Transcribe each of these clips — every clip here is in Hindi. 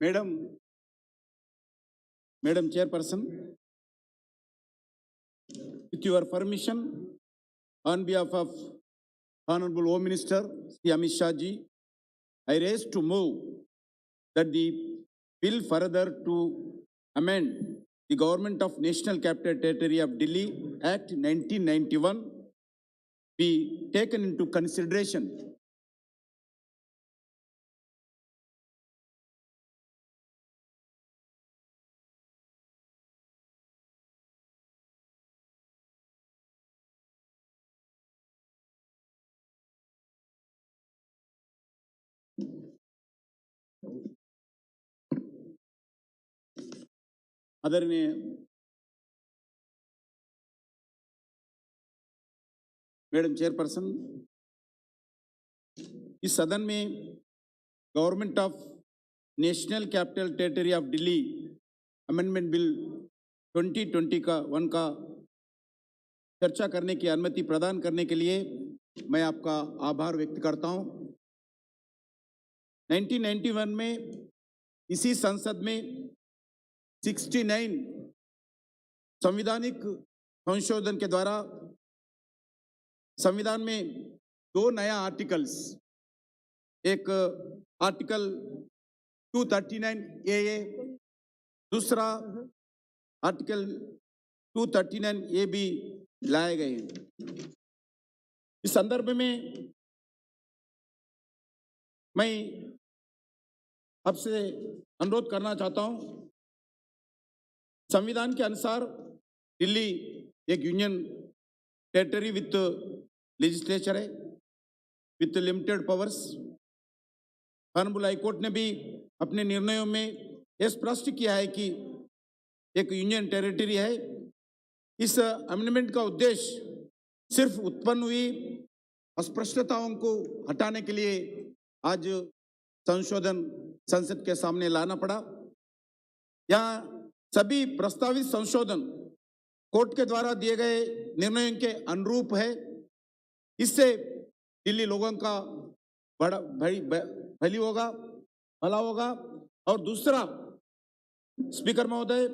Madam Chairperson, with your permission, on behalf of Honorable Home Minister Shri Amit Shah ji, I raise to move that the bill further to amend the Government of National Capital Territory of Delhi Act 1991 be taken into consideration. आदरणीय मैडम चेयरपर्सन, इस सदन में government of national capital territory of Delhi amendment bill 2020 का चर्चा करने की अनुमति प्रदान करने के लिए मैं आपका आभार व्यक्त करता हूं। 1991 में इसी संसद में 69 संवैधानिक संशोधन के द्वारा संविधान में 2 नया आर्टिकल्स, एक आर्टिकल 239 ए, दूसरा आर्टिकल 239 ए भी लाए गए हैं। इस संदर्भ में मैं आपसे अनुरोध करना चाहता हूं, संविधान के अनुसार दिल्ली एक यूनियन टेरिटरी विथ लेजिस्लेचर है, with limited powers. Honourable high court ने भी अपने निर्णयों में यह स्पष्ट किया है कि एक यूनियन टेरिटरी है। इस अमेंडमेंट का उद्देश्य सिर्फ उत्पन्न हुई अस्पष्टताओं को हटाने के लिए आज संशोधन संसद के सामने लाना पड़ा। यहाँ सभी प्रस्तावित संशोधन कोर्ट के द्वारा दिए गए निर्णयों के अनुरूप है। इससे दिल्ली लोगों का बड़ा भला होगा। और दूसरा, स्पीकर महोदय,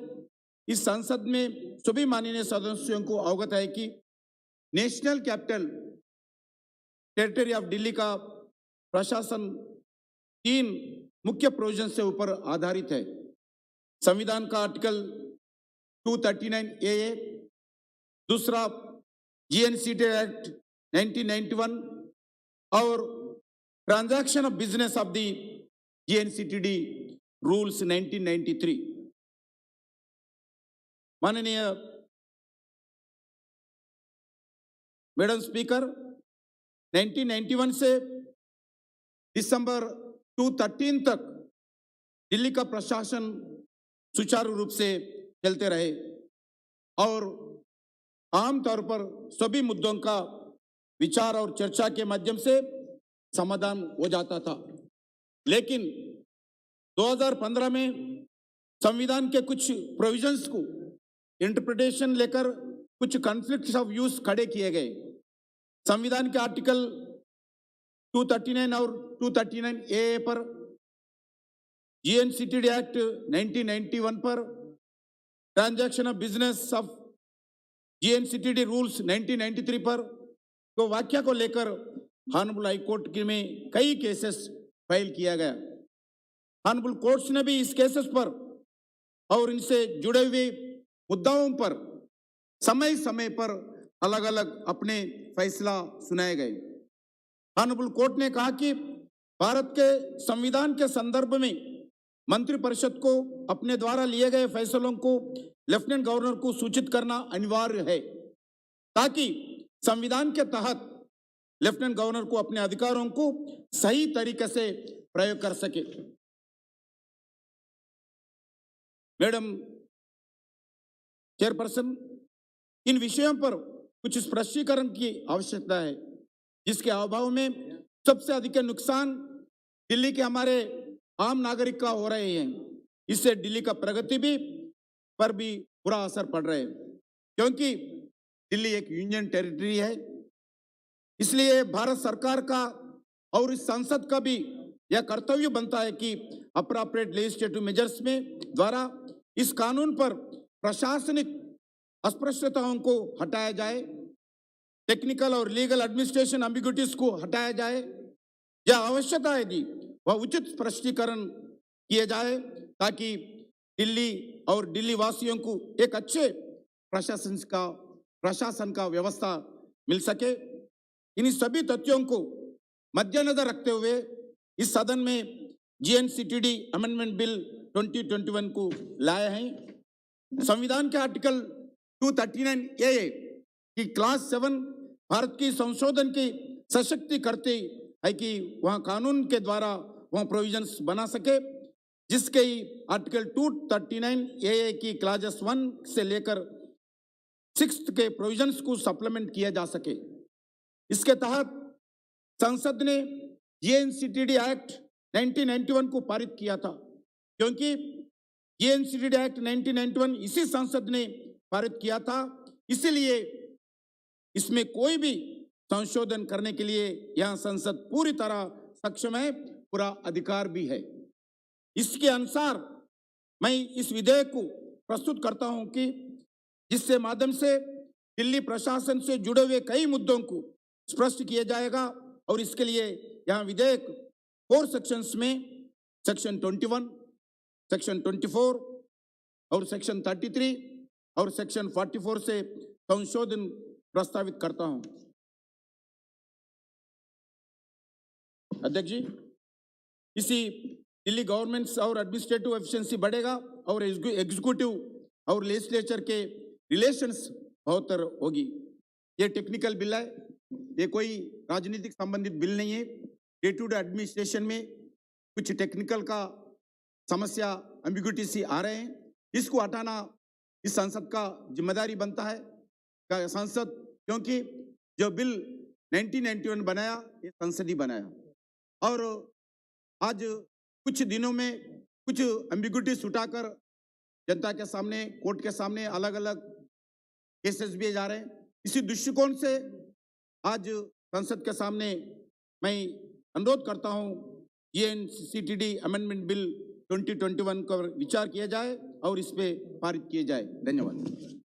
इस संसद में सभी माननीय सदस्यों को अवगत है कि national capital territory of Delhi का प्रशासन 3 मुख्य प्रोविजन से ऊपर आधारित है। संविधान का आर्टिकल 239 ए, दूसरा जीएनसीटी एक्ट 1991 और transaction of business of the GNCTD rules 1993। माननीय मैडम स्पीकर, 1991 से दिसंबर 2013 तक दिल्ली का प्रशासन सुचारू रूप से चलते रहे और आमतौर पर सभी मुद्दों का विचार और चर्चा के माध्यम से समाधान हो जाता था। लेकिन 2015 में संविधान के कुछ प्रोविजंस को इंटरप्रिटेशन लेकर कुछ कॉन्फ्लिक्ट्स ऑफ व्यूज खड़े किए गए। संविधान के आर्टिकल 239 और 239 ए पर, जीएनसीटीडी एक्ट 1991 पर, transaction of business of GNCTD rules 1993 पर, तो वाक्य को लेकर ऑनरेबल हाई कोर्ट में कई केसेस फाइल किया गया। ऑनरेबल कोर्ट्स ने भी इस केसेस पर और इनसे जुड़े हुए मुद्दाओं पर समय समय पर अलग अलग अपने फैसला सुनाए गए। ऑनरेबल कोर्ट ने कहा कि भारत के संविधान के संदर्भ में मंत्रिपरिषद को अपने द्वारा लिए गए फैसलों को लेफ्टिनेंट गवर्नर को सूचित करना अनिवार्य है, ताकि संविधान के तहत लेफ्टिनेंट गवर्नर को अपने अधिकारों को सही तरीके से प्रयोग कर सके। मैडम चेयरपर्सन, इन विषयों पर कुछ स्पष्टीकरण की आवश्यकता है, जिसके अभाव में सबसे अधिक नुकसान दिल्ली के हमारे आम नागरिक का हो रहे हैं। इससे दिल्ली का प्रगति पर भी बुरा असर पड़ रहा है, क्योंकि दिल्ली एक यूनियन टेरिटरी है। इसलिए भारत सरकार का और इस संसद का भी यह कर्तव्य बनता है कि अप्रोप्रिएट लेजिस्लेटिव मेजर्स में द्वारा इस कानून पर प्रशासनिक अस्पृश्यताओं को हटाया जाए, टेक्निकल और लीगल एडमिनिस्ट्रेशन एम्बिग्यूटीज को हटाया जाए, या आवश्यकता यदि वह उचित स्पष्टीकरण किए जाए ताकि दिल्ली और दिल्ली वासियों को एक अच्छे प्रशासन का व्यवस्था मिल सके। इन सभी तथ्यों को मद्देनजर रखते हुए इस सदन में जीएनसीटीडी अमेंडमेंट बिल 2021 को लाए हैं। संविधान के आर्टिकल 239A की क्लास 7 भारत की संशोधन की सशक्ति करते है कि वह कानून के द्वारा वह प्रोविजंस बना सके, जिसके आर्टिकल 239A की क्लासेस 1 से लेकर 6 के प्रोविजंस को सप्लीमेंट किया जा सके। इसके तहत संसद ने जीएनसीटीडी एक्ट 1991 को पारित किया था, क्योंकि जीएनसीटीडी एक्ट 1991 इसी संसद ने पारित किया था, इसीलिए इसमें कोई भी संशोधन करने के लिए यह संसद पूरी तरह सक्षम है, पूरा अधिकार भी है। इसके अनुसार मैं इस विधेयक को प्रस्तुत करता हूं कि जिससे माध्यम से दिल्ली प्रशासन से जुड़े हुए कई मुद्दों को स्पष्ट किया जाएगा, और इसके लिए यह विधेयक 4 सेक्शंस में सेक्शन 21, सेक्शन 24 और सेक्शन 33 और सेक्शन 44 से संशोधन प्रस्तावित करता हूं। अध्यक्ष जी, इसी दिल्ली गवर्नमेंट्स और एडमिनिस्ट्रेटिव एफिशिएंसी बढ़ेगा और एग्जीक्यूटिव और लेजिस्लेचर के रिलेशंस बेहतर होगी। ये टेक्निकल बिल है, ये कोई राजनीतिक संबंधित बिल नहीं है। डे टू डे एडमिनिस्ट्रेशन में कुछ टेक्निकल का समस्या एम्बिग्यूटी सी आ रहे हैं, इसको हटाना इस संसद का जिम्मेदारी बनता है का संसद, क्योंकि जो बिल 1991 बनाया ये संसद ही बनाया, और आज कुछ दिनों में कुछ एम्बिग्यूटीज उठाकर जनता के सामने, कोर्ट के सामने अलग अलग केसेस भी जा रहे हैं। इसी दृष्टिकोण से आज संसद के सामने मैं अनुरोध करता हूं जीएनसीटीडी अमेंडमेंट बिल 2021 का विचार किया जाए और इस पे पारित किए जाए। धन्यवाद।